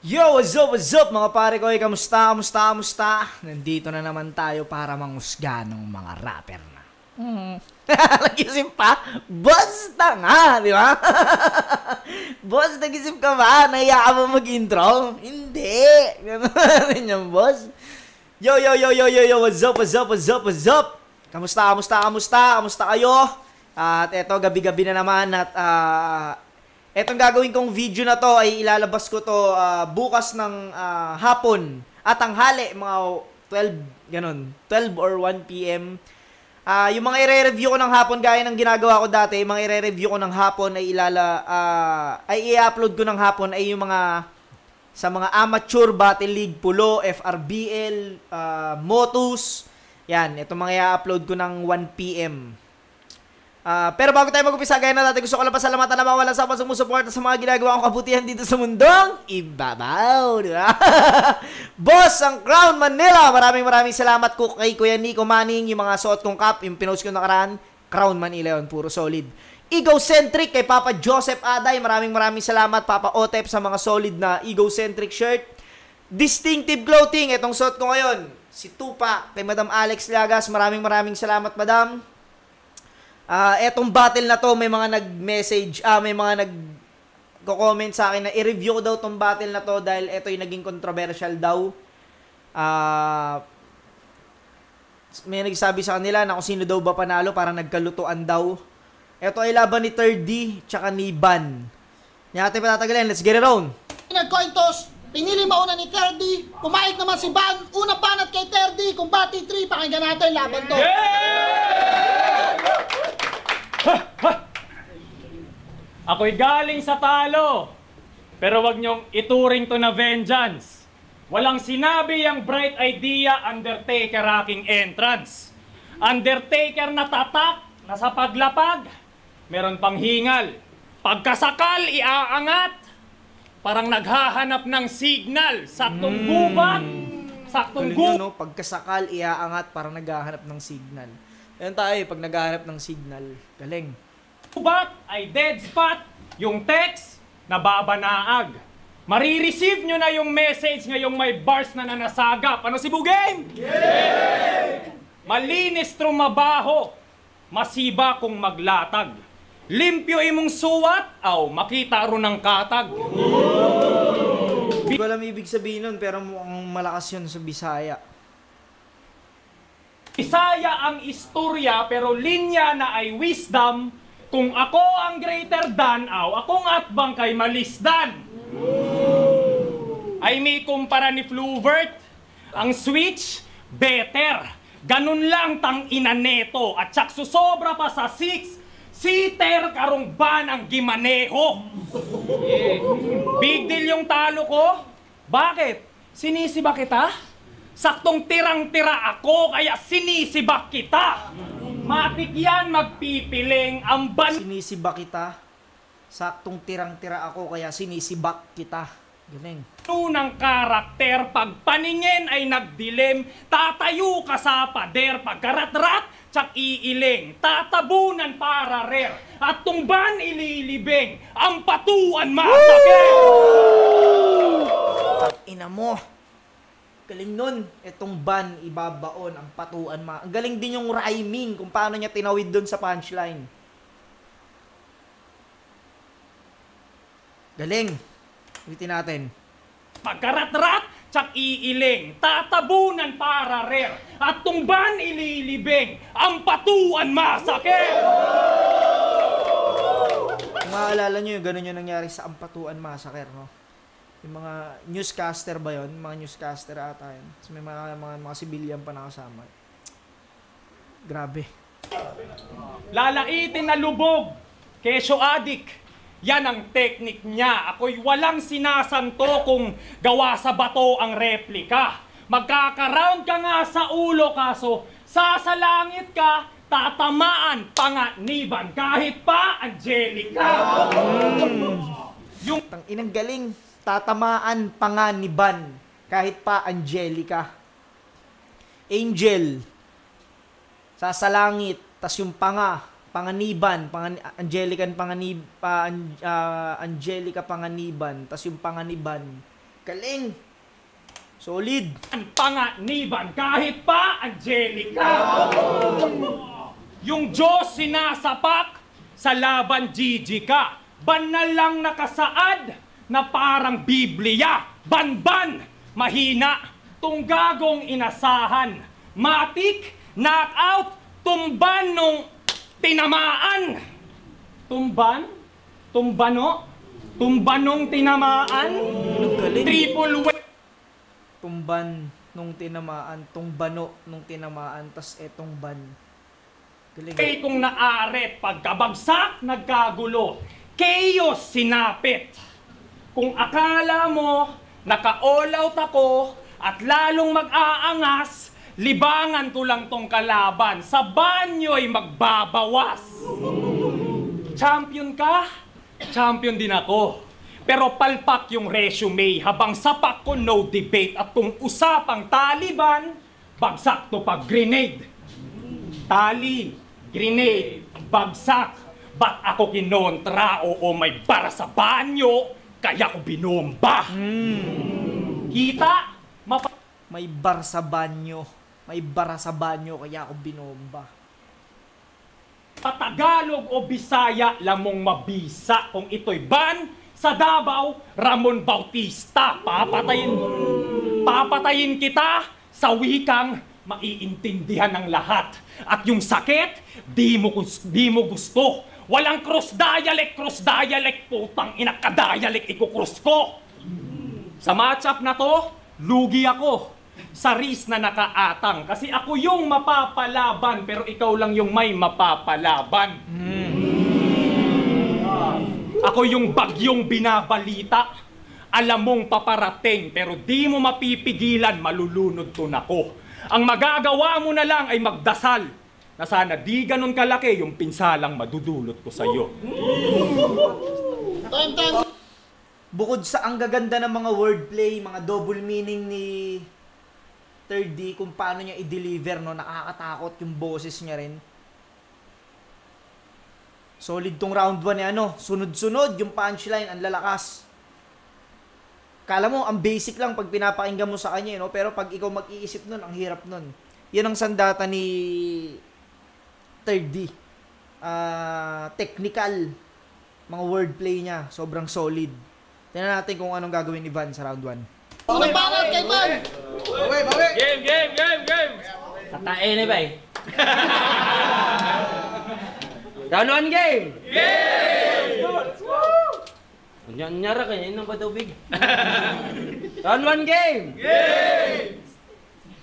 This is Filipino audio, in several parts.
Yo, what's up mga pare ko? Kamusta? Nandito na naman tayo para mangusga ng mga rapper na. Nag-isip pa? Basta nga, di ba? Boss, nag-isip ka ba? Nahiya ka ba mag-intro? Hindi. Ganun yung boss. Yo, what's up? Kamusta kayo? At eto, gabi-gabi na naman at etong gagawin kong video na to ay ilalabas ko to bukas ng hapon at tanghali, mga 12, ganun, 12 or 1 p.m. Yung mga i-review ko ng hapon gaya ng ginagawa ko dati, yung mga i-review ko ng hapon ay i-upload ko ng hapon ay yung mga sa mga amateur battle league, pulo, FRBL, Motus. Yan, itong mga i-upload ko ng 1 p.m. Pero bago tayo mag-upisa, gaya na natin, gusto ko lang pasalamatan na walang sa sumusuporta sa mga ginagawa kong kabutihan dito sa mundong ibabaw, di ba? Boss, ang Crown Manila, maraming salamat ko kay Kuya Nico Manning, yung mga suot kong cap, yung pinost ko nakaraan, Crown Manila yun, puro solid. Egocentric kay Papa Joseph Aday, maraming salamat Papa Otep sa mga solid na Egocentric shirt. Distinctive Clothing, itong suot ko ngayon, si Tupa, kay Madam Alex Lagas, maraming salamat Madam. Etong battle na to, may mga nag-message, may mga nag-comment sa akin na i-review ko daw tong battle na to dahil ito yung naging controversial daw. May nagsabi sa kanila na kung sino daw ba panalo, para nagkalutuan daw. Ito ay laban ni 3D tsaka ni Ban. Yan natin patatagalin, let's get it on. Nag-coin toss, pinili mauna ni 3D, pumayag naman si Ban, unang banat kay 3D, kung bati 3, pakinggan natin laban to. Ako'y galing sa talo, pero wag niyong ituring to na vengeance. Walang sinabi yung bright idea, Undertaker aking entrance. Undertaker na tatak, nasa paglapag, meron pang hingal. Pagkasakal, iaangat, parang naghahanap ng signal. Saktong gubat, saktong gubat. No? Pagkasakal, iaangat, parang naghahanap ng signal. Yan tayo, pag naghahanap ng signal. Galing. Gubat ay dead spot, yung text, nababanaag. Marireceive nyo na yung message ngayong may bars na nanasagap. Ano si Bugame? Yeah! Malinis trumabaho, masiba kung maglatag. Limpyo imong suwat, makita ro ng katag. Hindi ko alam ibig sabihin nun, pero mukhang malakas yun sa Bisaya. Bisaya ang istorya, pero linya na ay wisdom. Kung ako ang greater than, akong atbang kay malisdan. Ay may kumpara ni Fluvert, ang switch, better. Ganun lang tang ina neto, at tsak susobra pa sa 6-seater karong ban ang gimaneho. Big deal yung talo ko. Bakit? Sinisiba kita? Saktong tirang-tira ako, kaya sinisibak kita. Matik yan, magpipiling ang ban... Sinisibak kita. Saktong tirang-tira ako, kaya sinisibak kita. Galing. Tunang karakter, pag paningin ay nagdilim. Tatayo ka sa pader, pagkarat-rat, tsak iiling. Tatabunan para rare, at tungban ililibing. Ang patuan masakit! Ina mo. Galing nun. Itong ban, ibabaon, ang patuan Ang galing din yung rhyming, kung paano niya tinawid dun sa punchline. Galing. Ulitin natin. Pagkarat-rat, tsak iiling. Tatabunan para rare, at tungban ililibing. Ang patuan masakit! Kung maalala nyo yung ganun yung nangyari sa Ampatuan Massacre, no? Yung mga newscaster ba yun? Mga newscaster ata yun. So may mga civilian pa nakasama. Grabe. Lalaitin na lubog, kesyo adik. Yan ang teknik niya. Ako'y walang sinasanto kung gawa sa bato ang replika. Magkakaround ka nga sa ulo, kaso sasalangit ka, tatamaan panganiban. Kahit pa, Angelica. Yung inang galing, tatamaan panganiban. Kahit pa, Angelica. Angel, sasalangit, tas yung panganiban, Angelica Panganiban, tas yung panganiban, Galing. Solid. Ang panganiban kahit pa Angelica. Yung Diyos sinasapak sa laban Gigi ka. Banal lang nakasaad na parang Biblia. Banban, mahina, tunggagong inasahan. Matik, knockout, tumban nung tinamaan. Tumban? Tumbano? Tumbanong tinamaan? Galing. Triple way. Tumban nung tinamaan, tumbano nung tinamaan, tas etong ban. Galing. Kay kung naaret, pagkabagsak, nagkagulo. Chaos sinapit. Kung akala mo, naka-all out ako, at lalong mag-aangas, libangan ko lang tong kalaban. Sa banyo'y magbabawas. Champion ka? Champion din ako. Pero palpak yung resume habang sapak ko no debate at kung usapang Taliban, bagsak to pag grenade. Tali, grenade, bagsak. Ba't ako kinontra? Oo, may bara sa banyo, kaya ko binomba. Kita? May bar sa banyo. May bara sa banyo, kaya ako binomba. Tagalog o Bisaya lamong mabisa kung ito'y ban. Sa Davao, Ramon Bautista, papatayin kita sa wikang maiintindihan ng lahat. At yung sakit, di mo gusto. Walang cross dialect, putang ina ka dialect, ikukrus ko. Sa matchup na to, lugi ako. Sa race na nakaatang. Kasi ako yung mapapalaban, pero ikaw lang yung may mapapalaban. Ako yung bagyong binabalita. Alam mong paparating, pero di mo mapipigilan, malulunod to nako. Ang magagawa mo na lang ay magdasal na sana di ganun kalaki yung pinsalang madudulot ko sa'yo. Time. Bukod sa ang gaganda ng mga wordplay, mga double meaning ni 3D, kung paano niya i-deliver, no, nakakatakot yung boses niya rin. Solid tong round 1 ni ano, sunod-sunod yung punchline, ang lalakas. Kala mo, ang basic lang pag pinapakinggan mo sa kanya, no? Pero pag ikaw mag-iisip nun, ang hirap nun. Yan ang sandata ni 3D. Technical, mga wordplay niya, sobrang solid. Tingnan natin kung anong gagawin ni Van sa round 1. Unang banat kay Van. Game! Tatain ni bay. Round 1 game! Nyara kanya, yun ang patubig. Round 1 game!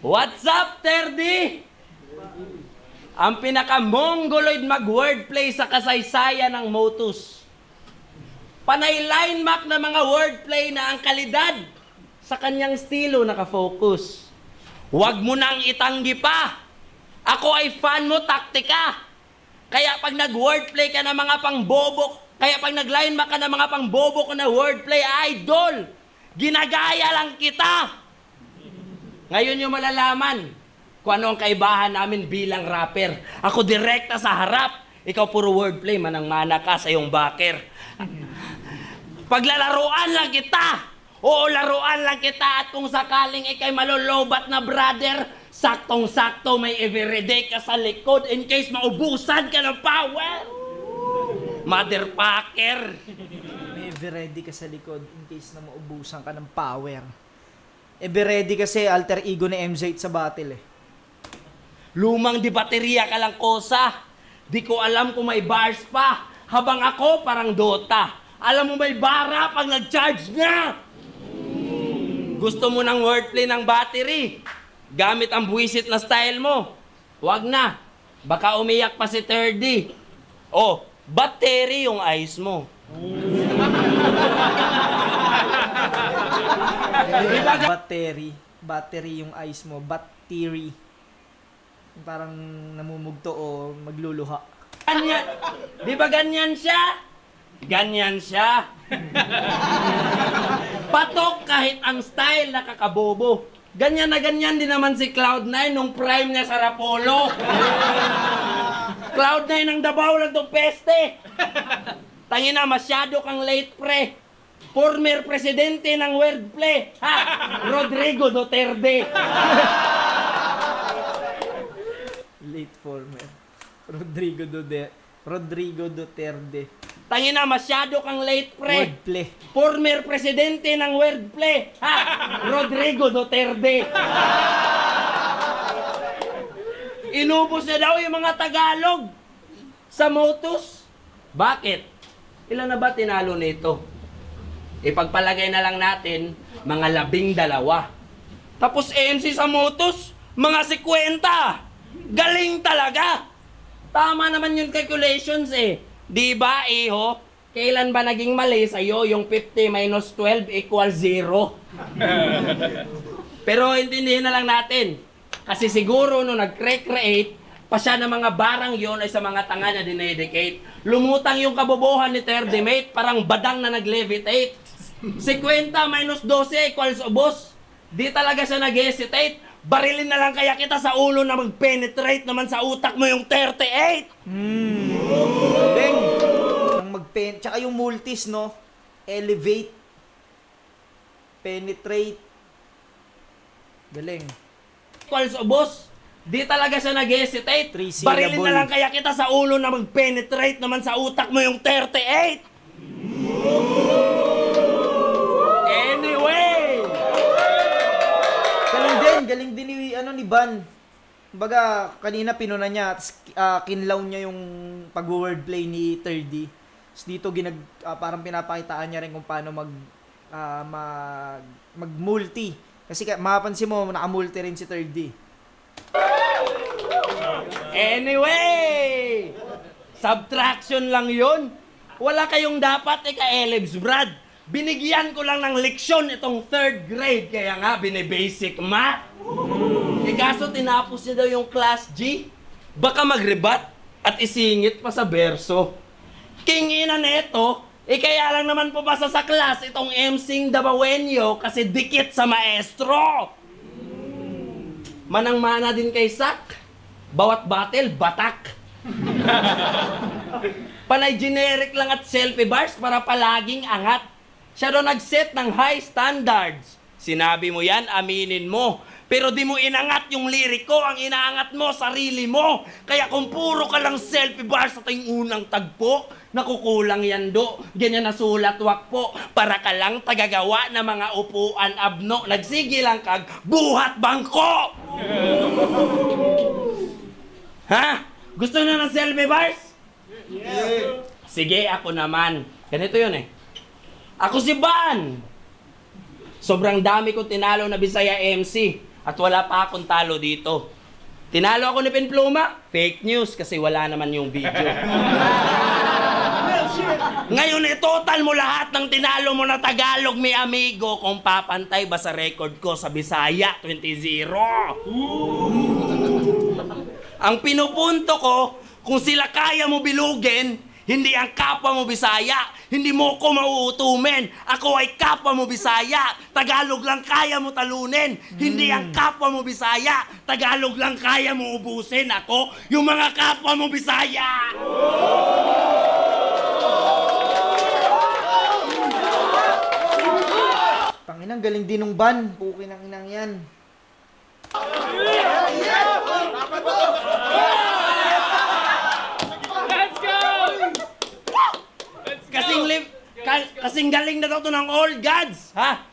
What's up, Terdy? Ang pinaka-mongoloid mag-wordplay sa kasaysayan ng Motus. Panay line map na mga wordplay na ang kalidad sa kanyang estilo nakafocus. Huwag mo nang itanggi pa. Ako ay fan mo taktika. Kaya pag nag-wordplay ka ng mga pangbobok, kaya pag nag-line map ka ng mga pangbobok na wordplay, idol, ginagaya lang kita. Ngayon yung malalaman kung ano ang kaibahan namin bilang rapper. Ako direkta sa harap, ikaw puro wordplay, manang-mana ka sa iyong backer. Paglalaruan lang kita, oo, laruan lang kita, at kung sakaling ikay malolobat na brother, saktong-sakto may everyday ka sa likod in case maubusan ka ng power. Motherfucker. May ready ka sa likod in case na maubusan ka ng power. Ready kasi alter ego ni MZ sa battle eh. Lumang di baterya ka lang kosa. Di ko alam kung may bars pa. Habang ako parang Dota. Alam mo may bara pag nag-charge na. Gusto mo ng wordplay ng battery? Gamit ang buwisit na style mo. Wag na. Baka umiyak pa si 3D. Oh, battery yung eyes mo. Battery yung eyes mo. Battery. Parang namumugto o magluluha. Ganyan. Di ba ganyan siya? Ganyan siya. Patok kahit ang style nakakabobo. Ganyan na ganyan din naman si Cloud9 nung prime niya sa Rapolo. Cloud9 ang Davao lang itong peste. Tangina, masyado kang late pre. Former presidente ng wordplay. Ha? Rodrigo Duterte. Late former. Rodrigo Duterte. Tangina, masyado kang late, pre. Wordplay. Former presidente ng wordplay. Ha? Rodrigo Duterte. Inubos na daw yung mga Tagalog sa Motus. Bakit? Ilan na ba tinalo nito? Ipagpalagay na lang natin, mga 12. Tapos ANC sa Motus, mga 50. Galing talaga. Tama naman yung calculations eh. Di ba, iho? Kailan ba naging mali sa'yo yung 50 minus 12 equals 0? Pero intindihin na lang natin. Kasi siguro nung nag-recreate, pa siya ng mga barang yon ay sa mga tanga na dinedicate. Lumutang yung kabobohan ni Terdimate, parang badang na nag-levitate. 50 minus 12 equals ubos. Di talaga siya nag-hesitate. Barilin na lang kaya kita sa ulo na mag-penetrate naman sa utak mo yung 38. Galing. Tsaka yung multis, no? Elevate. Penetrate. Galing. Equals ubos. Di talaga siya nag-hesitate. Barilin na lang kaya kita sa ulo na mag-penetrate naman sa utak mo yung 38. Anyway! Galing din ni Ban. Kumbaga, kanina pinuna niya, tapos kinlaw niya yung pag-wordplay ni 3D. Tapos dito parang pinapakitaan niya rin kung paano mag-multi. Kasi mapapansin mo, naka-multi rin si 3D. Anyway! Subtraction lang yun. Wala kayong dapat ka-elebs, Brad. Binigyan ko lang ng leksyon itong 3rd grade, kaya nga bine-basic math. Kaso tinapos niya daw yung class G. Baka mag-rebat at isingit pa sa berso. Kingina neto, kaya lang naman pumasa sa class itong MCing Dabawenyo kasi dikit sa maestro. Manang-mana din kay Sak. Bawat battle, batak. Panay generic lang at selfie bars para palaging angat. Siya daw nag-set ng high standards. Sinabi mo yan, aminin mo. Pero di mo inangat yung liriko, ang inaangat mo, sarili mo. Kaya kung puro ka lang selfie bars sa ting unang tagpo, nakukulang yan do. Ganyan na sulat wakpo. Para ka lang tagagawa ng mga upuan abno. Nagsigi lang kag buhat bangko. Ha? Gusto na ng selfie bars? Yeah. Sige, ako naman. Ganito yun eh. Ako si Ban. Sobrang dami kong tinalo na Bisaya MC. At wala pa akong talo dito. Tinalo ako ni Pinpluma? Fake news kasi wala naman yung video. Ngayon total mo lahat ng tinalo mo na Tagalog, may amigo, kung papantay ba sa record ko sa Bisaya 20-0. Ang pinupunto ko, kung sila kaya mo bilugin, hindi ang kapwa mo Bisaya. Hindi mo ko mauutumin. Ako ay kapwa mo Bisaya. Tagalog lang kaya mo talunin. Hindi ang kapwa mo Bisaya. Tagalog lang kaya mo ubusin. Ako, yung mga kapwa mo Bisaya. Tanginang galing din ng Ban. Pukin ang inang yan. Kasing galing na daw to ng all gods, ha?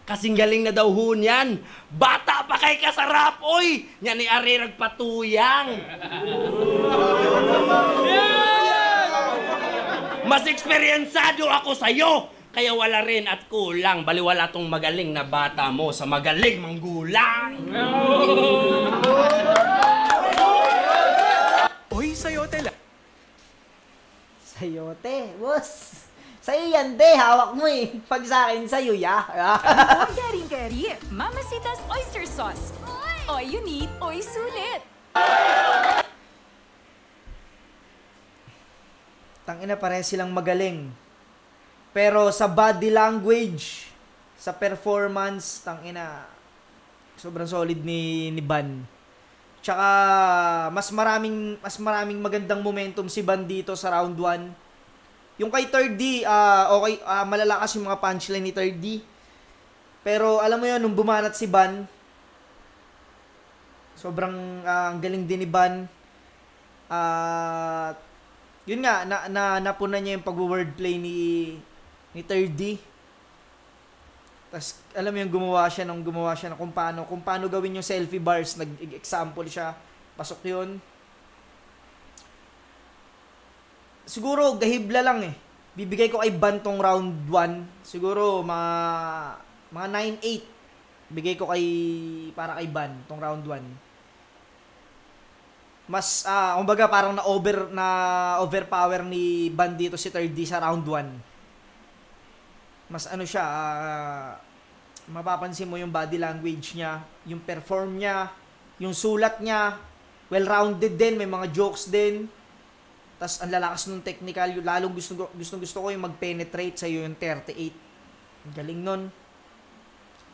Kasing galing na daw ho niyan. Bata pa kay kasarap, oy! Yan ni Ari nagpatuyang. Mas eksperyensado ako sa'yo. Kaya wala rin at kulang. Baliwala tong magaling na bata mo sa magaling manggulang. Uy, sayote lang. Sayote, boss. Sa'yo yan, de. Hawak mo eh. Pag sa akin, sa'yo, ya. Garing-gari, Mamacita's Oyster Sauce. All you need, oy sulit. Tangina, pareha silang magaling. Pero sa body language, sa performance, tangina, sobrang solid ni Ban. Tsaka, mas maraming magandang momentum si Ban dito sa round 1. Yung kay 3D, okay, malalakas yung mga punchline ni 3D. Pero alam mo yun, nung bumanat si Ban, sobrang ang galing din ni Ban. Yun nga, napunan niya yung pag-wordplay ni 3D. Tapos, alam mo yung gumawa siya ng kung paano gawin yung selfie bars. Nag-example siya. Pasok yun. Siguro, gahibla lang eh. Bibigay ko kay Ban tong round 1. Siguro, mga 9-8. Bigay ko para kay Ban tong round 1. Mas, kumbaga parang overpower ni Ban dito si 3D sa round 1. Mas ano siya, mapapansin mo yung body language niya, yung perform niya, yung sulat niya, well-rounded din, may mga jokes din. Tas ang lalakas nung technical, lalong gusto ko yung mag-penetrate sa iyo yung 38. Ang galing nun.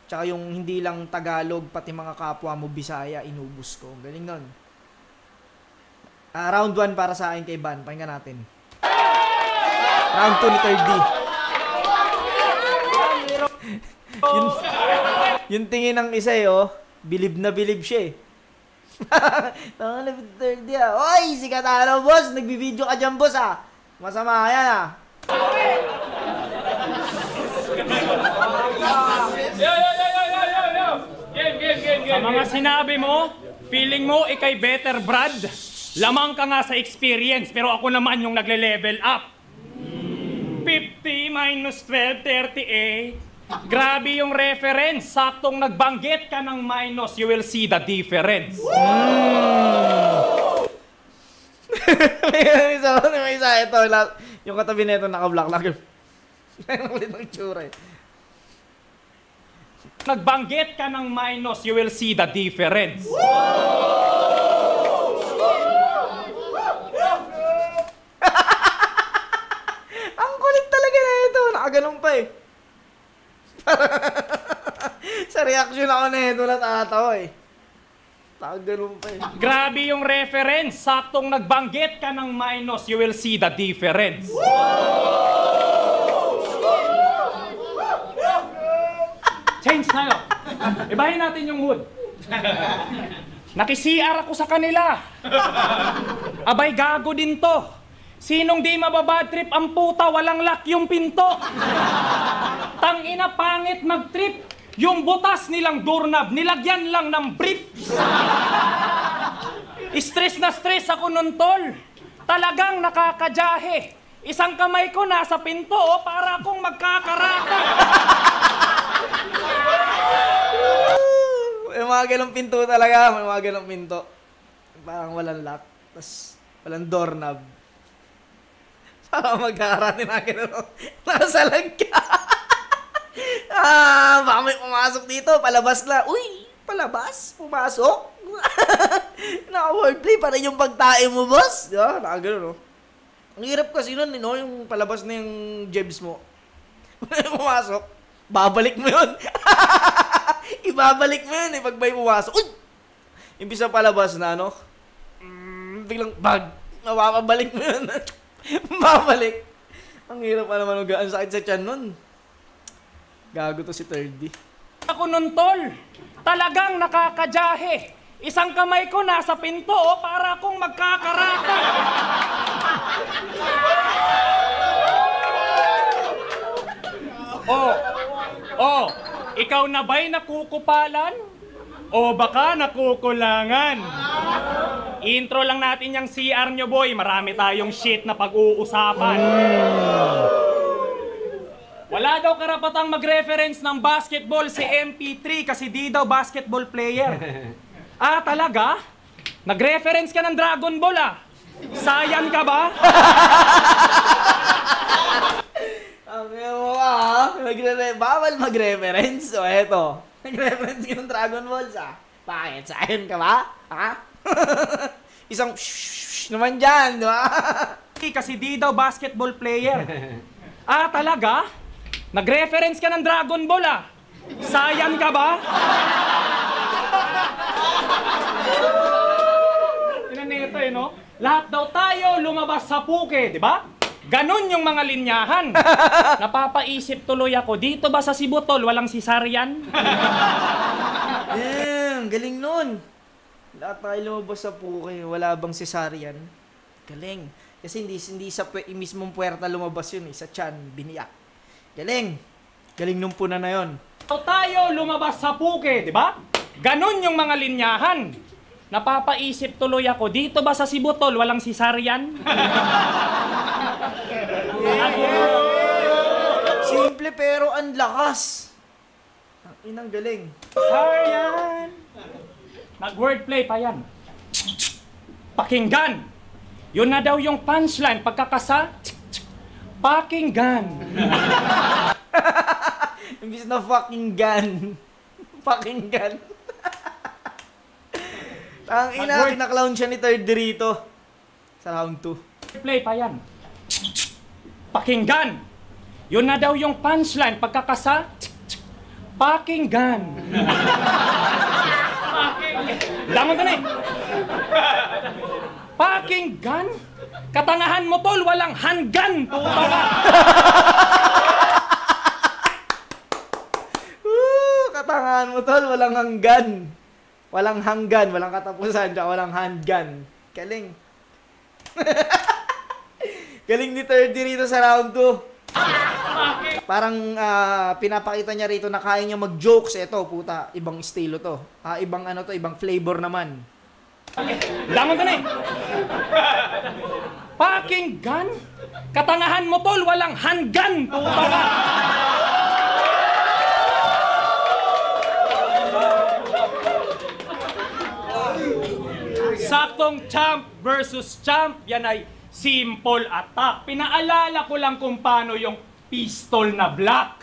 Tsaka yung hindi lang Tagalog, pati mga kapwa mo Bisaya, inubos ko. Ang galing nun. Round 1 para sa akin kay Ban. Pakinggan natin. Round 2 ni 3D. Yung tingin ng isa bilib na bilib siya eh. Tangan na 3D Oy, si Katano boss, nagbibideo ka dyan boss Masama yan Sa mga sinabi mo, feeling mo ikay better Brad. Lamang ka nga sa experience, pero ako naman yung nagle-level up. 50 minus 12, 38. Grabe yung reference. Saktong nagbanggit ka ng minus, you will see the difference. May isa, ito. Yung katabi na ito naka-block lang. Ulit ng tsura eh. Nagbanggit ka ng minus, you will see the difference. Ang kulit talaga na ito. Nakaganong pa eh. Sa reaction ako na ito natatawa eh. Nakaganong pa eh. Grabe yung reference. Saktong nagbanggit ka ng minus, you will see the difference. Change tayo. Ibahin natin yung mood. Naki-CR ako sa kanila. Abay, gago din to. Sinong di mababad trip ang puta, walang lock yung pinto. Tangina, pangit mag-trip. Yung butas nilang doorknob, nilagyan lang ng brief. Stress na stress ako nun, tol. Talagang nakakajahe. Isang kamay ko nasa pinto, para akong magkakarata. May mga ganong pinto talaga. May mga ganong pinto. Parang walang lock. Tapos walang doorknob. Parang magkakaratin na gano'n. Nakasalag ka. Baka may pumasok dito. Palabas na. Uy, palabas? Pumasok? Naka-wordplay pa rin yung pagtae mo, boss. Diba? Nakagano'n, no? Ang hirap kasi nun, no? Yung palabas na yung jebs mo. Pumasok. Babalik mo yun. Ibabalik mo yun pag may pumasok. Uy! Imbis na palabas na, no? Biglang bag. Mapapabalik mo yun. Babalik. Ang hirap pa naman. Ang sakit sa tiyan nun. Gago to si 3D. Ako nun, tol. Talagang nakakajahe. Isang kamay ko nasa pinto, para akong magkakarata. Oh, ikaw na ba'y nakukupalan? O baka nakukulangan? Intro lang natin yung CR nyo, boy. Marami tayong shit na pag-uusapan. Wala daw karapatang mag-reference ng basketball si MP3 kasi di daw basketball player. Talaga? Nag-reference ka ng Dragon Ball, Sayan ka ba? Bawal mag-reference. So, eto. Nag-reference ka ng Dragon Balls, Bakit? Sayan ka ba? Isang naman dyan, di ba? Kasi di daw basketball player. Talaga? Nag-reference ka ng Dragon Ball, Sayan ka ba? Ito, no? Lahat daw tayo lumabas sa puke, di ba? Ganon yung mga linyahan. Napapaisip tuloy ako, dito ba sa Cebu tol, walang cesarean? Galing nun. Lahat tayo lumabas sa puke, wala bang cesarean? Galing. Kasi hindi sa mismong puwerta lumabas yun, sa tiyan, biniyak. Galing. Galing nung puna na yon. So tayo lumabas sa puke, di ba? Ganon yung mga linyahan. Napapaisip tuloy ako, dito ba sa Cebu tol, walang cesarean? Simple pero ang lakas. Ang inang galing. Cesarean. Nag-wordplay pa yan. Pakinggan. Yun na daw yung punchline. Pagkakasa, pakinggan. Imbis na fucking gun. Fucking gun. Ang ina, kinaklown siya ni Third rito. Sa round 2. Play pa yan. Pakinggan. Yun na daw yung punchline. Pagkakasa, pakinggan. Damon to na eh. Pakinggan? Katangahan mo tol, walang hanggan. Puta ka. Katangahan mo tol, walang hanggan. Walang hanggan, walang katapusan, walang handgun. Galing. Galing ni Third rito sa round 2. Parang pinapakita niya rito na kaya niya mag-jokes. Ito, puta, ibang estilo to. Ibang ano to, ibang flavor naman. Damon to na eh. Pakinggan? Katangahan mo tol, walang hanggan. Puta ka. Saktong champ versus champ, yan ay simple attack. Pinaalala ko lang kung paano yung pistol na black.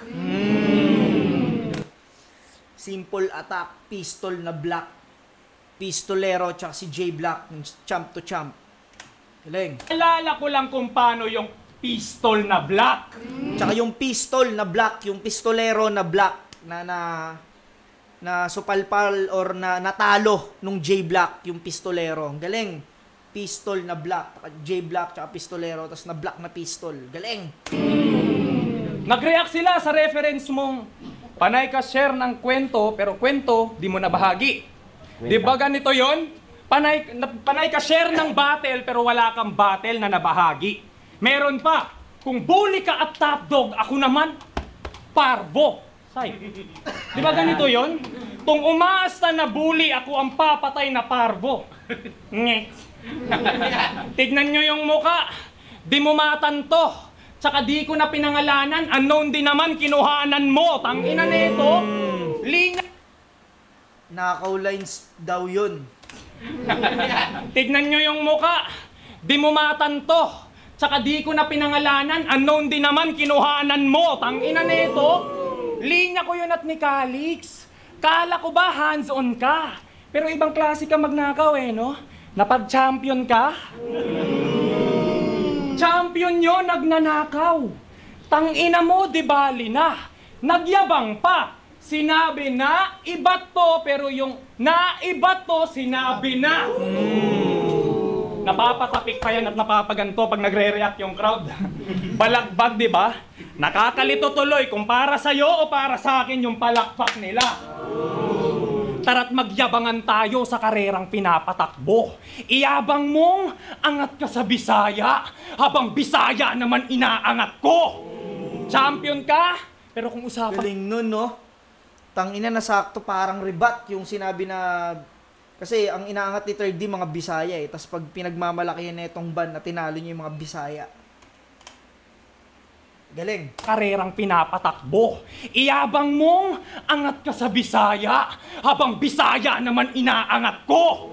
Simple attack, pistol na black. Pistolero, tsaka si J Black, champ to champ. Galing. Pinaalala ko lang kung paano yung pistol na black. Tsaka yung pistol na black, yung pistolero na black, na supalpal or na natalo nung J Black, yung pistolero. Ang galing. Pistol na black, J Black, tsaka pistolero, tapos na black na pistol. Galing. Nag-react sila sa reference mong panay ka share ng kwento, pero kwento, di mo nabahagi. Di ba ganito yon? Panay ka share ng battle, pero wala kang battle na nabahagi. Meron pa, kung bully ka at top dog, ako naman, parvo. Say. Di ba ganito yon? Kung umaasta na bully, ako ang papatay na parvo. Nge. Tignan nyo yung muka. Di mo matanto. Tsaka di ko na pinangalanan. Unknown din naman, kinuhaanan mo. Tangina nito. Linya. Nakaw lines daw yun. Tignan nyo yung muka. Di mo matanto. Tsaka di ko na pinangalanan. Unknown din naman, kinuhaanan mo. Tangina nito. Linya ko yun at ni Calix. Kala ko ba hands-on ka? Pero ibang klase ka magnakaw eh, no? Napag-champion ka? Champion yun, nagnanakaw. Tangina mo, di bali na. Nagyabang pa. Sinabi na, iba to, pero yung naiba to, sinabi na. Napapatapik pa yan at napapaganto pag nagre-react yung crowd. Balagbag, di ba? Nakakalito tuloy kung para sa'yo o para sa akin yung palakpak nila. Tara't magyabangan tayo sa karerang pinapatakbo. Iyabang mong angat ka sa Bisaya, habang Bisaya naman inaangat ko. Champion ka, pero kung usapan... Galing nun, no? Tangina na sakto, parang rebat yung sinabi na... Kasi ang inaangat ni Third D, mga Bisaya eh. Tapos pag pinagmamalakihan na itong band na tinalo niya yung mga Bisaya. Galing. Karerang pinapatakbo. Iyabang mong angat ka sa Bisaya, habang Bisaya naman inaangat ko.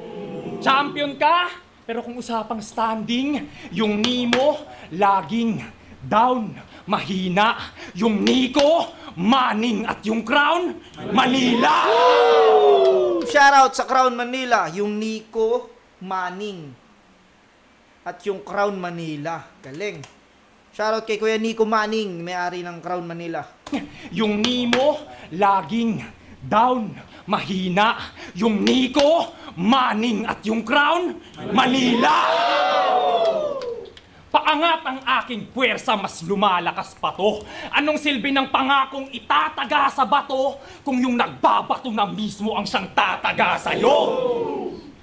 Champion ka, pero kung usapang standing, yung Nemo laging down, mahina. Yung Nico, Manning, at yung Crown, Manila. Shoutout sa Crown Manila. Yung Nico, Manning, at yung Crown Manila. Galing. Shoutout kay Kuya Nico Manning, may-ari ng Crown Manila. Yung Nemo, laging down, mahina. Yung Nico, Manning, at yung Crown, Manila. Paangat ang aking puwersa, mas lumalakas pa to. Anong silbi ng pangakong itataga sa bato kung yung nagbabato na mismo ang siyang tataga sa'yo?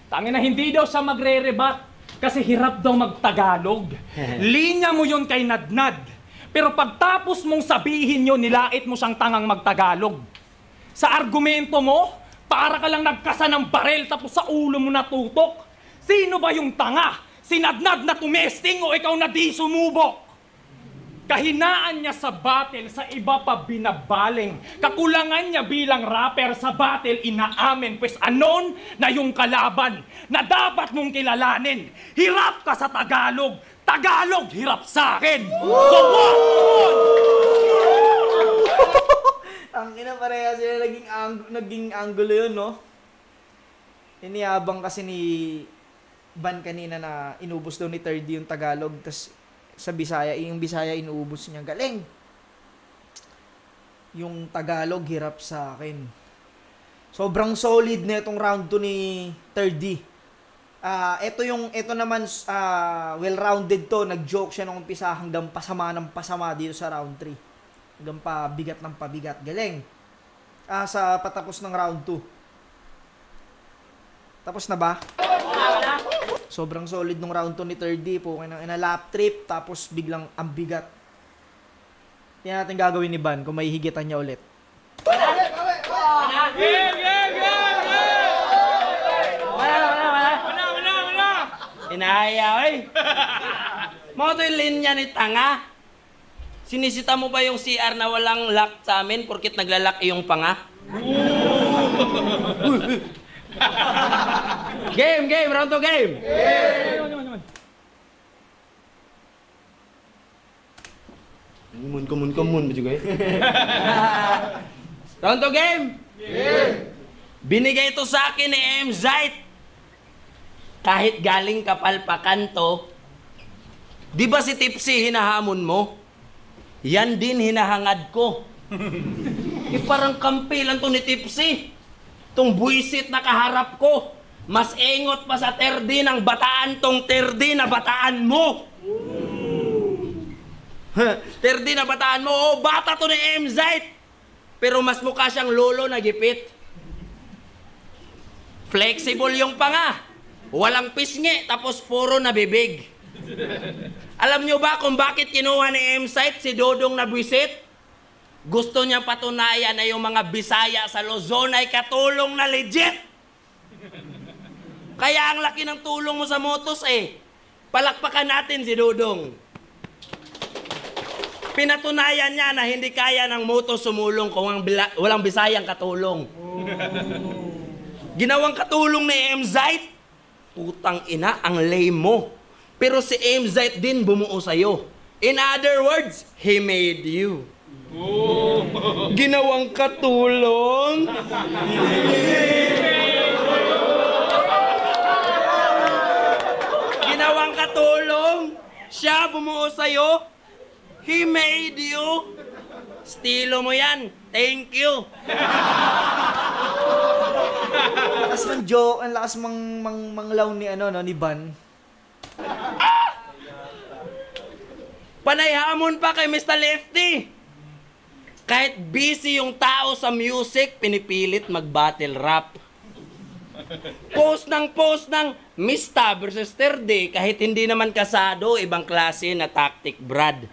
Tangina, hindi daw siya magre-rebat kasi hirap daw magtagalog. Linya mo yun kay Nadnad. Pero pagtapos mong sabihin yun, nilait mo siyang tangang magtagalog. Sa argumento mo, para ka lang nagkasa ng barel tapos sa ulo mo natutok. Sino ba yung tanga? Si Nadnad na tumesting o ikaw na di sumubok? Kahinaan niya sa battle, sa iba pa binabaling. Kakulangan niya bilang rapper sa battle, inaamin. Pues anon na yung kalaban na dapat mong kilalanin. Hirap ka sa Tagalog. Tagalog, hirap sa akin. So walk on! Ang ina, pareha sila naging angulo yun, no? Iniyabang kasi ni Ban kanina na inubos daw ni 3D yung Tagalog, tas sa Bisaya, yung Bisaya inuubos niya. Galing! Yung Tagalog, hirap sa akin. Sobrang solid na itong round 2 ni 3D. Ito naman, well-rounded to. Nag-joke siya nung umpisa hanggang pasama ng pasama dito sa round 3. Hanggang pabigat ng pabigat. Galing! Sa patapos ng round 2. Tapos na ba? Sobrang solid nung round 2 ni 3D po. Kaya lap trip, tapos biglang ang bigat. Yan natin gagawin ni Ban kung may higitan niya ulit. Wala! Inaya, oy! Mo to yung linya ni tanga. Sinisita mo ba yung CR na walang lock sa amin porkit naglalak iyong panga? Game! Round 2 game! Come on, ba juga Round 2 game! Binigay ito sa akin ni M-Zite. Kahit galing kapalpakan to, di ba si Tipsy hinahamon mo? Yan din hinahangad ko. Parang kampi lang to ni Tipsy. Tong buisit na kaharap ko, mas engot pa sa 3D ng bataan tong 3D na bataan mo. 3D na bataan mo, oh, bata to ni M-Zite. Pero mas mukha siyang lolo na gipit. Flexible yung panga. Walang pisngi, tapos puro na bibig. Alam nyo ba kung bakit kinuha ni M-Zite si Dodong na buisit? Gusto niya patunayan na yung mga Bisaya sa Luzon ay katulong na legit. Kaya ang laki ng tulong mo sa motos eh. Palakpakan natin si Dodong. Pinatunayan niya na hindi kaya ng motos sumulong kung walang Bisayang katulong. Ginawang katulong ni M-Zite. Putang ina, ang lame mo. Pero si M-Zite din bumuo sa'yo. In other words, he made you. Ginawang katulong. Ginawang katulong. Siya bumuo sa'yo. He made you. Estilo mo yan. Thank you. Lakas ng joke, ang lakas manglaw ni ni Ban. Panay hamon pa kay Mr. Lefty. Kahit busy yung tao sa music, pinipilit mag-battle rap. Post ng Mista versus 3D, kahit hindi naman kasado, ibang klase na tactic, Brad.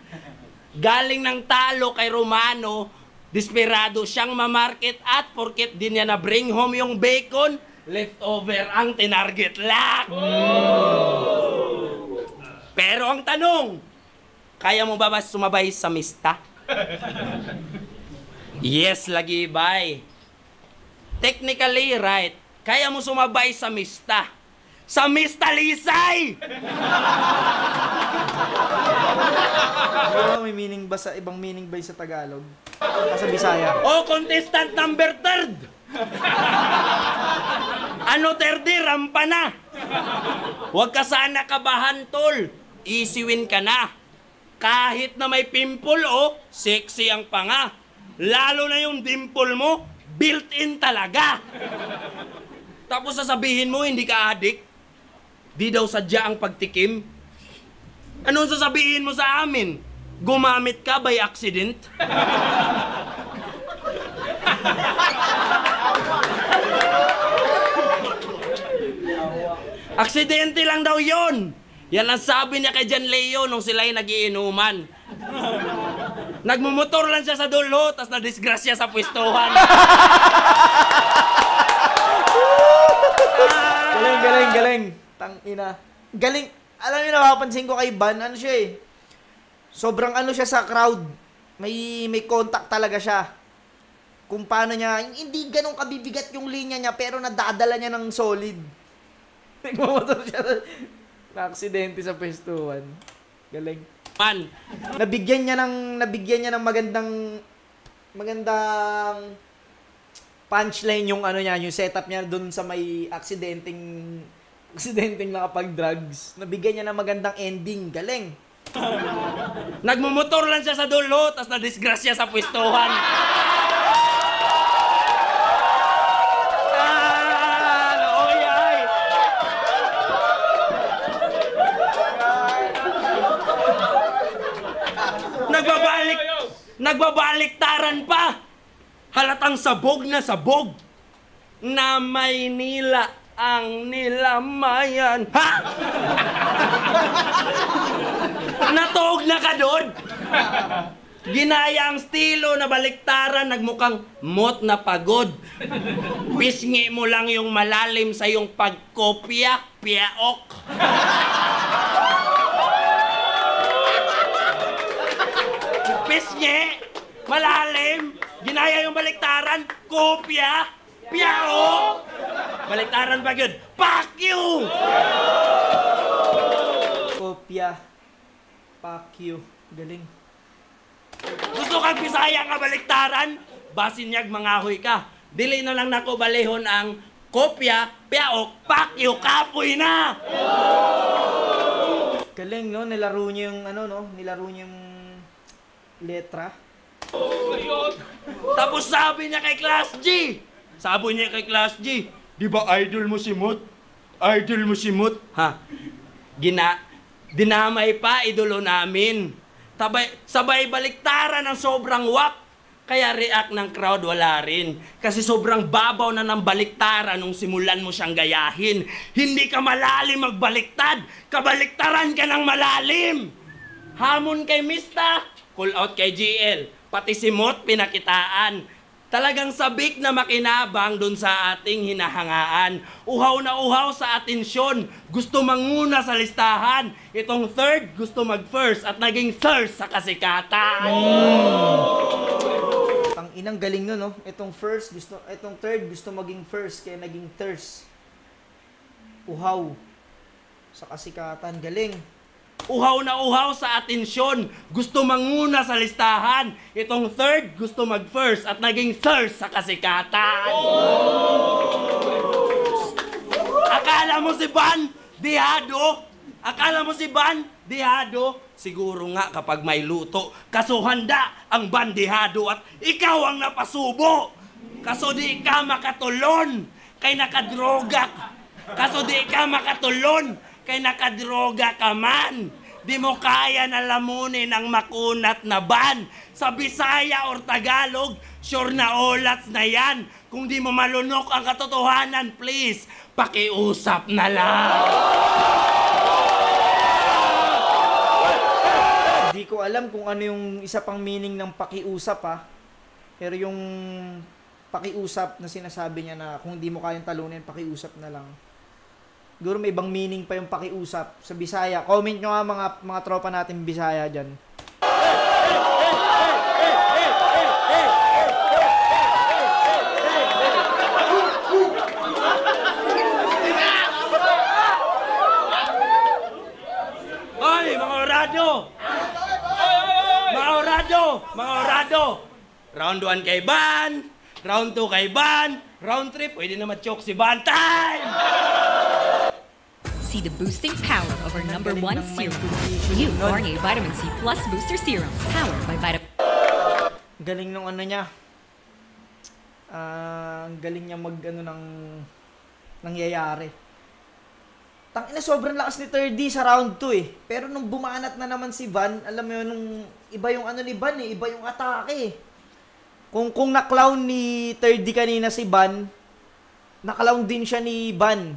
Galing ng talo kay Romano, desperado siyang mamarket at porket din niya na bring home yung bacon, leftover ang tinarget lang. Pero ang tanong, kaya mo ba sumabay sa Mista? Yes, lagi bay. Technically right. Kaya mo sumabay sa Mista. Sa Mista Lisay! May meaning ba sa ibang meaning ba sa Tagalog? Sa Bisaya? O contestant number 3. Ano 3D? Rampa na. Huwag ka sana kabahan, tol. Easy win ka na. Kahit na may pimple, oh, sexy ang panga. Lalo na yung dimple mo, built-in talaga. Tapos sasabihin mo, hindi ka adik. Di daw sadya ang pagtikim. Anong sasabihin mo sa amin? Gumamit ka by accident? Aksidente lang daw yon. Yan ang sabi niya kay John Leo nung sila'y nagiinuman. Nagmumotor lang siya sa dulo, tas nadisgrasya sa pwestuhan. Galing. Tangina. Galing. Alam niyo, napapansin ko kay Van, ano siya eh. Sobrang ano siya sa crowd. May contact talaga siya. Kung paano niya, hindi ganun kabibigat yung linya niya, pero nadadala niya ng solid. Nagmamotor siya na aksidente sa pwestuhan. Galing. Man, Nabigyan niya ng magandang punchline yung ano niya, yung setup niya doon sa may aksidenteng nakapag-drugs. Nabigyan niya ng magandang ending. Galing. nagmumotor lang siya sa dulo, tas nadisgrasya sa pwestuhan. Nagbabaliktaran pa. Halatang sabog na sabog. Na Maynila ang nilamayan. Ha? Natuog na ka doon. Ginaya ang estilo na baliktaran, nagmukhang mot na pagod. Pisngi mo lang yung malalim sa yung pagkopya, piaok. Pisngi, malalim, ginaya yung baliktaran, kopya, piaok. Baliktaran pa yun, fuck you! Kopya. Fuck you. Galing. Gusto kang Bisaya nga baliktaran? Basinyag mangahoy ka. Dili na lang nako balehon ang kopya, piaok, fuck you, kapoy na! Galing, no? Nilaro niya yung nilaro niya yung letra. Tapos sabi niya kay Class G. Di ba idol mo si Mot? Idol mo si Mot? Ha? Dinamay pa idolo namin. Sabay baliktaran ng sobrang wak. Kaya react ng crowd wala rin. Kasi sobrang babaw na ng baliktaran nung simulan mo siyang gayahin. Hindi ka malalim magbaliktad. Kabaliktaran ka ng malalim. Hamon kay Mista. Call out kay GL. Pati si Mot pinakitaan. Talagang sabik na makinabang dun sa ating hinahangaan. Uhaw na uhaw sa atensyon. Gusto manguna sa listahan. Itong third, gusto mag-first. At naging thirst sa kasikatan. Ang inang galing nun, no? Itong third, gusto maging first, kaya naging thirst. Uhaw. Sa kasikatan. Galing. Uhaw na uhaw sa atensyon. Gusto manguna sa listahan. Itong third, gusto mag-first. At naging thirst sa kasikatan. Akala mo si Van, dihado? Siguro nga kapag may luto. Kaso handa ang bandihado at ikaw ang napasubo. Kaso di ka makatulon. Kay nakadroga ka man. Di mo kaya na lamunin ang makunat na ban. Sa Bisaya or Tagalog, sure na olats na yan. Kung di mo malunok ang katotohanan, please, pakiusap na lang. Hindi ko alam kung ano yung isa pang meaning ng pakiusap, ha. Pero yung pakiusap na sinasabi niya na kung di mo kayang talunin, pakiusap na lang. Siguro may ibang meaning pa yung pakiusap sa Bisaya. Comment nyo nga mga tropa natin Bisaya dyan. Oy, mga orado! Round 1 kay Van, round 2 kay Van, round 3 pwede na ma-choke si Van. Time! See the boosting power of our #1 serum. New Garnier Vitamin C Plus Booster Serum, powered by Vitamin. Galing nung ano niya. Galing niya mag nangyayari. Tangina, sobrang lakas ni 3D sa round 2 eh. Pero nung bumanat na naman si Van, alam mo yun, nung iba yung ano ni Van eh, iba yung atake eh. Kung na-clown ni 3D kanina si Van, na-clown din siya ni Van.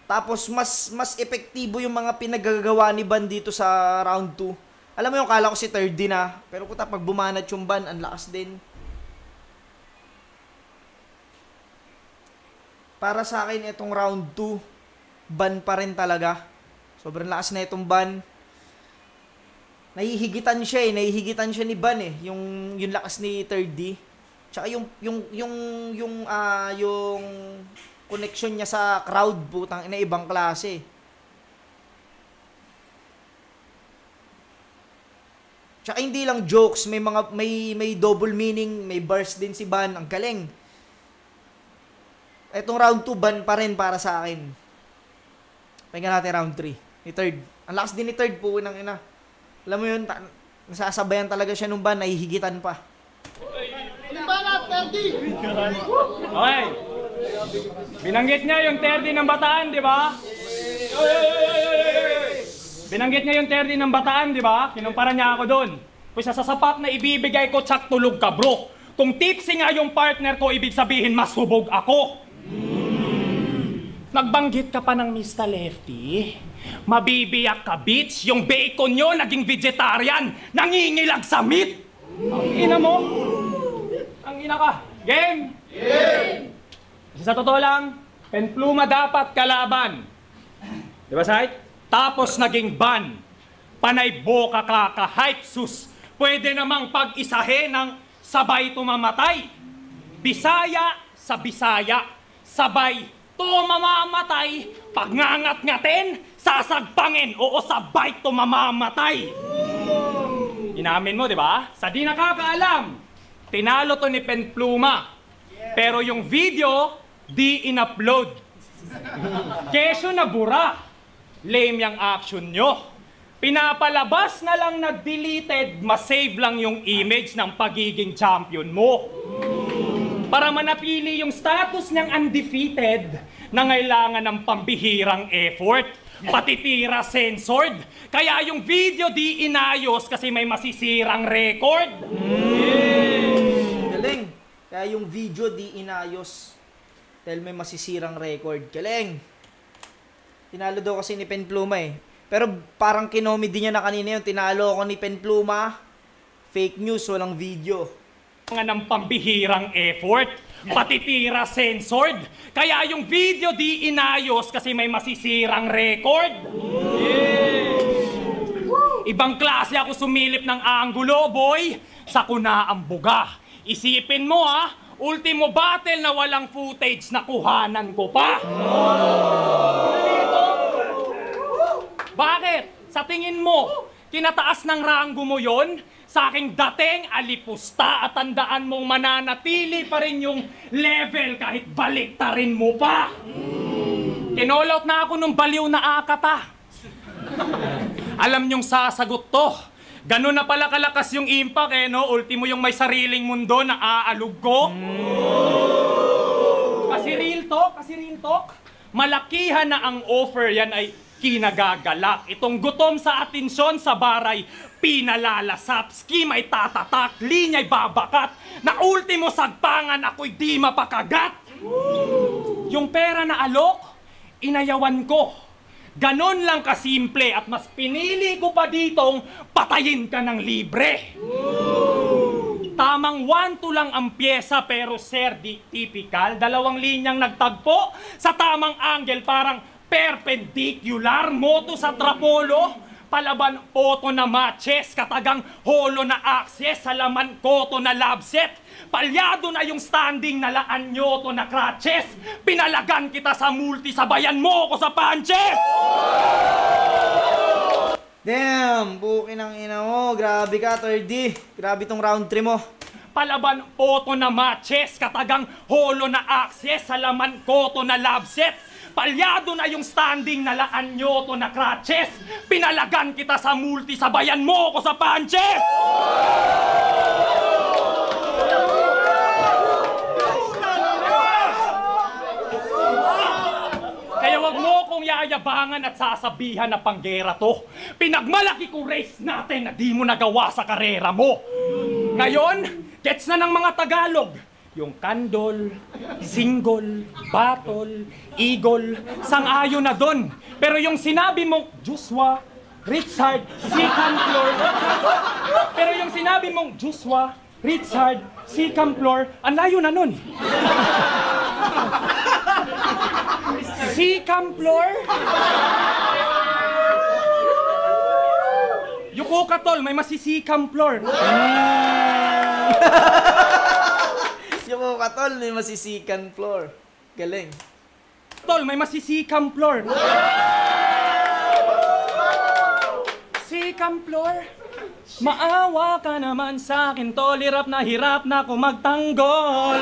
Tapos mas epektibo yung mga pinagagawa ni Van dito sa round 2. Alam mo yung kala ko si 3D na, pero puta pag bumanat yung Van, ang lakas din. Para sa akin itong round 2, ban pa rin talaga. Sobrang lakas na itong ban. Nahihigitan siya eh. Nahihigitan siya ni Ban eh. Yung lakas ni 3D. Tsaka yung connection niya sa crowd, putang ina, ibang klase. Tsaka hindi lang jokes, may double meaning, may bars din si Ban. Ang galing. Itong round 2 ban pa rin para sa akin. Pahinga natin round 3. Ni third. Ang lakas din ni third po ng ina. Alam mo yun, nasasabayan talaga siya nung Ban, nahihigitan pa. Banat, 30! Okay. Binanggit niya yung 30 ng Bataan, di ba? Binanggit niya yung 30 ng Bataan, di ba? Kinumpara niya ako doon. Kung sa sapat na ibibigay ko, tsak tulog ka, bro. Kung tipsy nga yung partner ko, ibig sabihin masubog ako. Nagbanggit ka pa ng Mr. Lefty. Mabibiyak ka, bitch. Yung bacon nyo naging vegetarian. Nangingilag sa meat. Ang ina mo. Ang ina ka. Game? Game! Kasi sa totoo lang, penpluma dapat kalaban. Di ba, Sai? Tapos naging ban. Panay boka ka hype sus. Pwede namang pag-isahin ng sabay tumamatay. Bisaya sa Bisaya. Sabay tumamamatay. Pagngangat-ngatin, sasagpangin. Oo, sabay tumamamatay. Inamin mo, di ba? Sa di nakakaalam, tinalo to ni Penpluma. Pero yung video, di in-upload. Kesyo na bura. Lame yung action nyo. Pinapalabas na lang na deleted, masave lang yung image ng pagiging champion mo. Para manapili yung status niyang undefeated, na ngailangan ng pambihirang effort. Pati tira censored. Kaya yung video di inayos kasi may masisirang record. Galing. Kaya yung video di inayos dahil may masisirang record. Galing. Tinalo daw kasi ni Penpluma eh. Pero parang kinomedy niya na kanina yun. Tinalo ako ni Penpluma. Fake news, walang video. Ng pambihirang effort. Pati tira censored. Kaya yung video di inayos kasi may masisirang record. Ibang klase ako sumilip ng anggulo, boy. Sa kuna ang buga. Isipin mo ha, ultimo battle na walang footage na kuhanan ko pa. Bakit? Sa tingin mo, kinataas ng ranggo mo yon? Sa aking dating alipusta at tandaan mong mananatili pa rin yung level kahit baliktarin mo pa. Kinolout na ako nung baliw na akata. Alam nyong sasagot to. Ganun na pala kalakas yung impact eh, no? Ultimo yung may sariling mundo na aalog ko. Kasi real talk, malakihan na ang offer, yan ay kinagagalak. Itong gutom sa atensyon sa baray, pinalalasap, scheme ay tatatak, linya'y babakat, na ultimo sagpangan ako'y di mapakagat. Yung pera na alok, inayawan ko. Ganon lang kasimple at mas pinili ko pa ditong patayin ka ng libre. Tamang 1-2 lang ang pyesa pero sir, di typical. Dalawang linyang nagtagpo sa tamang angle, parang perpendicular, moto sa trapolo, palaban oto na matches, katagang holo na access, salaman koto na lobset, palyado na yung standing na laan nyoto na crutches, pinalagan kita sa multi, sabayan mo ko sa punches! Damn, bukin ang ina mo, grabe ka 3D, grabe tong round 3 mo. Palaban oto na matches, katagang holo na access, salaman koto na lobset, palyado na yung standing na laan nyo to na crutches. Pinalagan kita sa multi, sabayan mo ko sa punches! Kaya wag mo kong yayabangan at sasabihan na panggera to. Pinagmalaki kong race natin na di mo nagawa sa karera mo. Ngayon, gets na ng mga Tagalog. Yung kandol, single, battle, eagle, sang-ayon na dun. Pero yung sinabi mong Joshua, Richard, Sicamplor. Pero yung sinabi mong Joshua, Richard, Sicamplor, ang layo na nun. Sicamplor? Yuko ka, tol, may masisikamplor. Yung katol, may masisikan floor. Galing. Tol, may masisikamplor. Sikamplor? Maawa ka naman sa akin, tol. Hirap na ako magtanggol.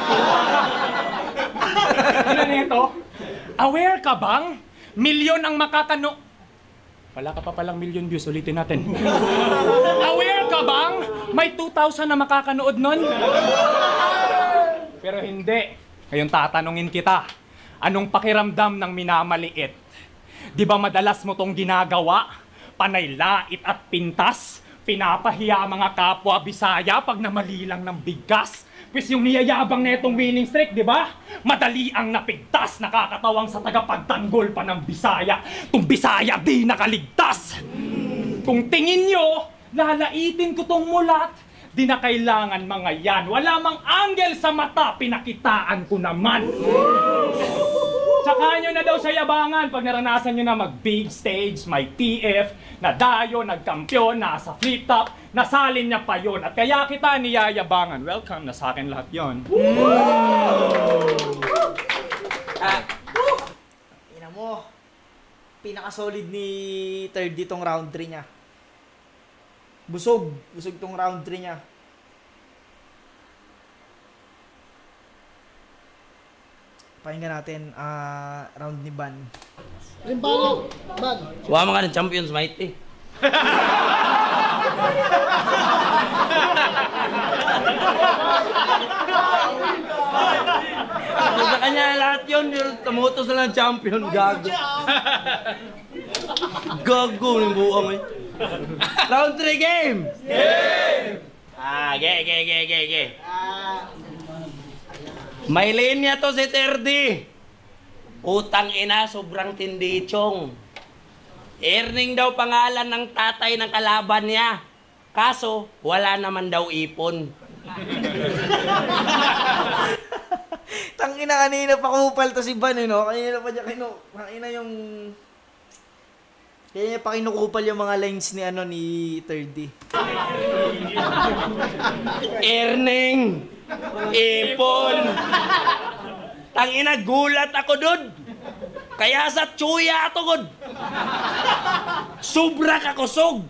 Ano nito? Aware ka bang? Milyon ang makakano... Wala ka pa palang million views, ulitin natin. Aware ka bang? May 2,000 na makakanood nun? Pero hindi. Ngayon tatanungin kita, anong pakiramdam ng minamaliit? Di ba madalas mo tong ginagawa? Panay lait at pintas? Pinapahiya mga kapwa Bisaya pag namali lang ng bigas? Pues yung niyayabang na itong winning streak, di ba? Madali ang napigtas, nakakatawang sa tagapagtanggol pa ng Bisaya. Tung Bisaya di nakaligtas. Kung tingin nyo, lalaitin ko tong mulat, di na kailangan mga yan. Wala mang angle sa mata, pinakitaan ko naman. Tsaka nyo na daw sa yabangan pag naranasan nyo na mag-big stage, may PF, nadayo, nagkampiyon, nasa flip top, nasalin niya pa yun. At kaya kita niyayabangan. Welcome na sa akin lahat yun. Ina mo, pinaka-solid ni third ditong round 3 niya. Busog tong round 3 niya. Pakinggan natin round ni Ban. Limbangan, Ban. Wa mga ng champions, mighty. Sa kanya lahat yun, yung tumutos na ng champion, gago. Gago ng buong eh. Round 3 game! Game! Ge. May linya to si Terdy. Utang ina, sobrang tindi chong. Earning daw pangalan ng tatay ng kalaban niya. Kaso, wala naman daw ipon. Tangina kanina pa kupal to si Ban, no? Kanina pa niya kanina yung... Kaya niya pa kinukupal yung mga lines ni ni 30. Earning! Ipon! Tangina, gulat ako dun! Kaya sa tsuya ato gud. Sobra ka kusog.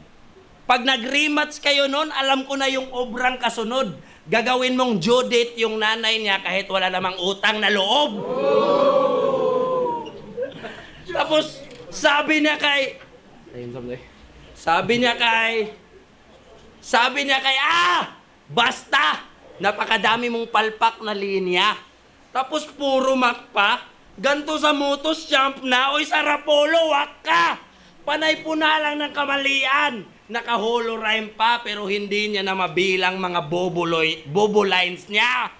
Pag nag-rematch kayo nun, alam ko na yung obrang kasunod. Gagawin mong due date yung nanay niya kahit wala namang utang na loob. Tapos, sabi niya kay, basta! Napakadami mong palpak na linya. Tapos puro makpa. Ganto sa motos jump na, oy sa Rapolo, wak ka! Panay po na lang ng kamalian. Naka-holo rhyme pa, pero hindi niya na mabilang mga bobo lines niya.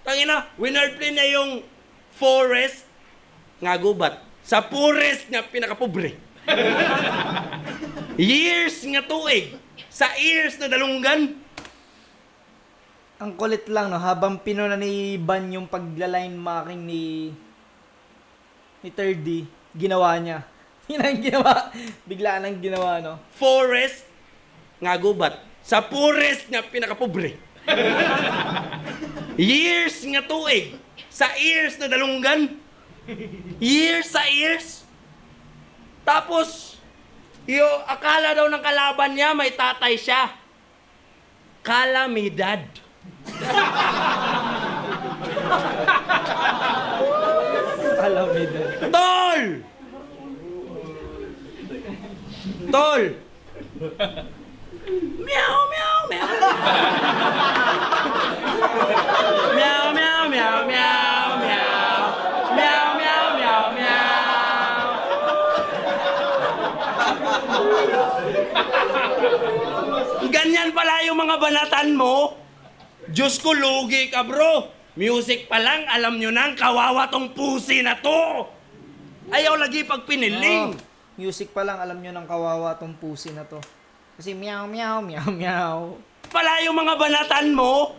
Tangina, winner play niya yung forest. Nga gubat. Sa forest niya, pinakapobre. Years nga tuig. Sa ears na dalunggan. Ang kulit lang, no? Habang pinuna ni Ban yung pagla-line marking ni 30, ginawa niya. Yun ang ginawa. Biglaan ang ginawa, no? Forest, nga gubat. Sa forest niya, pinakapobre. Years nga tuig. Sa ears na dalunggan. Years sa ears. Tapos, akala daw ng kalaban niya, may tatay siya. Kalamidad. Kalamidad. Tol! Tol! Meow, meow, meow. Meow, meow, meow, meow, meow. Meow, meow, meow, meow. Ganyan pala yung mga banatan mo. Diyos ko, lugi ka bro. Music pa lang, alam nyo nang kawawa tong pusi na to. Ayaw lagi pag piniling. Music pa lang, alam nyo ng kawawa tong pusi na to. Kasi meow, meow, meow, meow. Pala yung mga banatan mo.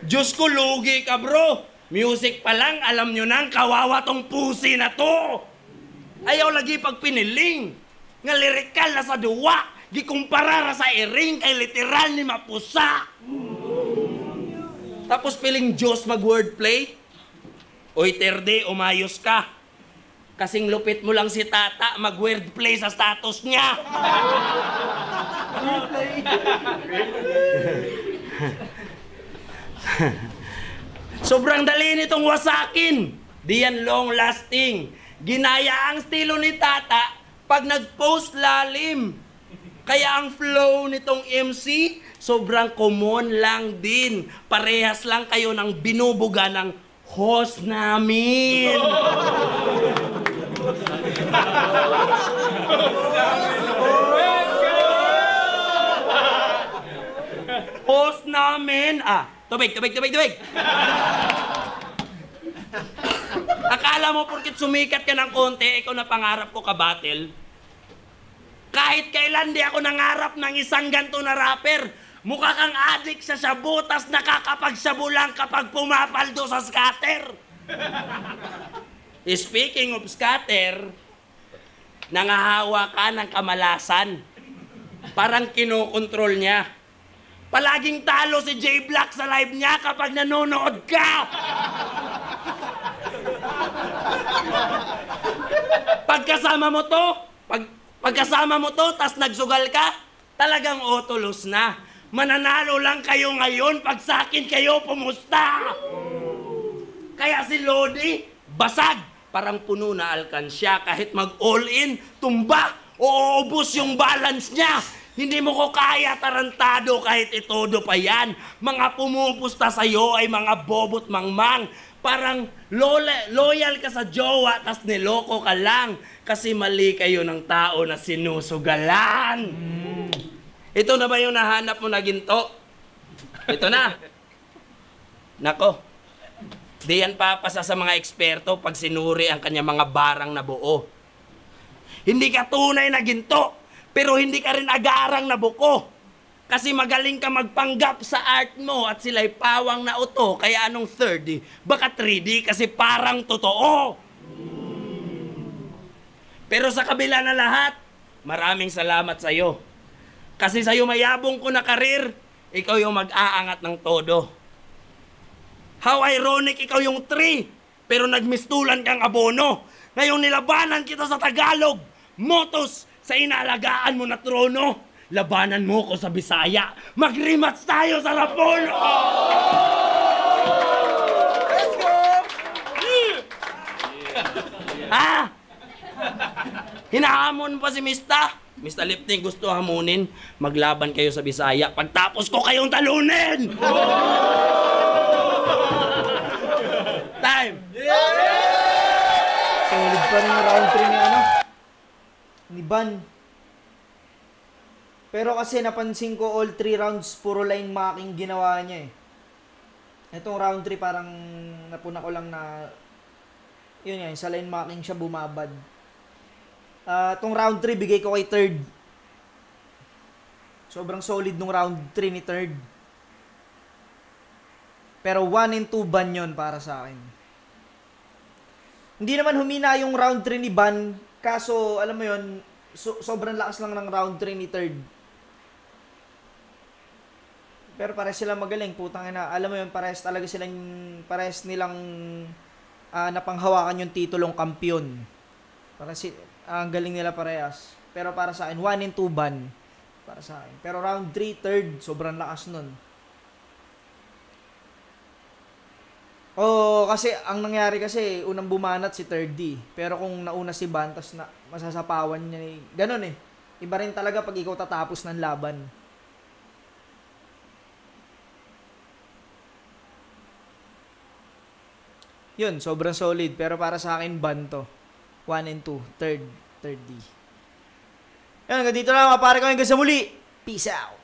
Diyos ko, lugi ka bro. Music pa lang, alam nyo nang kawawa tong pusi na to. Ayaw lagi pag piniling. Nga lirikal na sa duwa. Gikumpara sa iring kay literal ni mapusa. Tapos piling Diyos mag-wordplay. Oy, Terde, umayos ka. Kasing lupit mo lang si Tata mag-wordplay sa status niya. Sobrang dali nitong wasakin. Di yan long lasting. Ginaya ang estilo ni Tata pag nag-post lalim. Kaya ang flow nitong MC, sobrang common lang din. Parehas lang kayo ng binubuga ng host namin. Host namin. Tubig. Akala mo porkit sumikat ka ng konti, ikaw na pangarap ko ka-battle? Kahit kailan di ako nangarap ng isang ganto na rapper. Mukha kang adik sa shabu, tas nakakapagsabu lang kapag pumapaldo sa scatter. Speaking of scatter, nangahawa ka ng kamalasan. Parang kinokontrol niya. Palaging talo si J Black sa live niya kapag nanonood ka. Pagkasama mo to, tas nagsugal ka, talagang otolos na. Mananalo lang kayo ngayon pag sa akin kayo pumusta. Kaya si Lodi, basag. Parang puno na alkansya. Kahit mag-all-in, tumba, o ubos yung balance niya. Hindi mo ko kaya tarantado kahit itodo pa yan. Mga pumupusta sa'yo ay mga bobot mangmang. Parang loyal ka sa jowa, tas niloko ka lang. Kasi mali kayo ng tao na sinusugalan. Ito na ba yung nahanap mo na ginto? Ito na. Nako. Di yan papasa sa mga eksperto pag sinuri ang kanya mga barang na buo. Hindi ka tunay na ginto, pero hindi ka rin agarang na buko. Kasi magaling ka magpanggap sa art mo at sila'y pawang na uto. Kaya anong 3D? Baka 3D kasi parang totoo. Pero sa kabila na lahat, maraming salamat sa'yo. Kasi sa'yo mayabong ko na karir, ikaw yung mag-aangat ng todo. How ironic, ikaw yung 3, pero nagmistulan kang abono. Ngayong nilabanan kita sa Tagalog, motos sa inaalagaan mo na trono. Labanan mo ko sa Bisaya, mag-rematch tayo sa Rapolo! Let's go! Hinahamon pa si Mista. Mista Lifting, gusto hamunin. Maglaban kayo sa Bisaya. Pagtapos ko kayong talunin! Time! Solid pa rin yung round 3 ni Ban. Pero kasi napansin ko all 3 rounds puro line marking ginawa niya eh. Itong round 3 parang napuna ko lang na yun yan, sa line marking siya bumabad. Itong round 3 bigay ko kay Third. Sobrang solid nung round 3 ni Third. Pero 1 and 2 Ban yun para sa akin. Hindi naman humina yung round 3 ni Ban, kaso alam mo yun, sobrang lakas lang ng round 3 ni Third. Pero pares sila magaling, putang ina. Alam mo yun, pares nilang napanghawakan yung titulong kampiyon. Ang galing nila parehas. Pero para sa akin, 1 and 2 Ban. Para sa akin. Pero round 3, Third, sobrang lakas nun. Kasi ang nangyari kasi, unang bumanat si Third D. Pero kung nauna si Ban, tas masasapawan niya ganun eh. Iba rin talaga pag ikaw tatapos ng laban. Yun, sobrang solid. Pero para sa akin, Ban to. 1 and 2. Third D. Yan, hanggang dito lang mga pare ko hanggang sa muli. Peace out.